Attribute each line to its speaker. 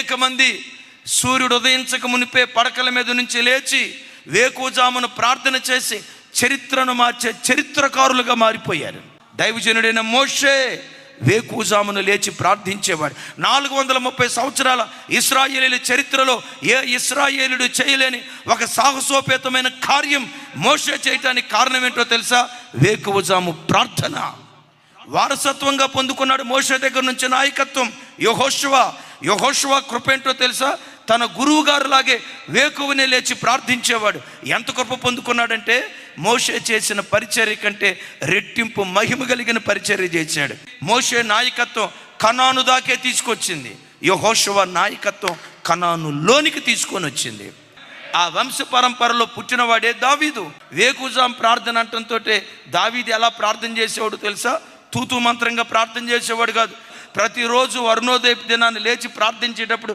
Speaker 1: అనేక మంది సూర్యుడు ఉదయించక మునిపే పడకల మీద నుంచి లేచి వేకువజామున ప్రార్థన చేసి చరిత్రను మార్చే చరిత్రకారులుగా మారిపోయారు. దైవజనుడైన మోషే వేకువజామున లేచి ప్రార్థించేవాడు. 430 సంవత్సరాల ఇశ్రాయేలీయుల చరిత్రలో ఏ ఇశ్రాయేలుడు చేయలేని ఒక సాహసోపేతమైన కార్యం మోషే చేయటానికి కారణం ఏంటో తెలుసా? వేకువజాము ప్రార్థన. వారసత్వంగా పొందుకున్నాడు మోషే దగ్గర నుంచి నాయకత్వం. యెహోషువ కృప ఏంటో తెలుసా? తన గురువు గారు లాగే వేకువనే లేచి ప్రార్థించేవాడు. ఎంత కృప పొందుకున్నాడంటే మోషే చేసిన పరిచర్య కంటే రెట్టింపు మహిమ కలిగిన పరిచర్య చేశాడు. మోషే నాయకత్వం కనాను దాకే తీసుకొచ్చింది. యెహోషువ నాయకత్వం కనానులోనికి తీసుకొని వచ్చింది. ఆ వంశ పరంపరలో పుట్టినవాడే దావీదు. వేకువజాం ప్రార్థన అంటంతో దావీదు ఎలా ప్రార్థన చేసేవాడు తెలుసా? తూతూ మంత్రంగా ప్రార్థన చేసేవాడు కాదు. ప్రతిరోజు అరుణోదయ దినాన్ని లేచి ప్రార్థించేటప్పుడు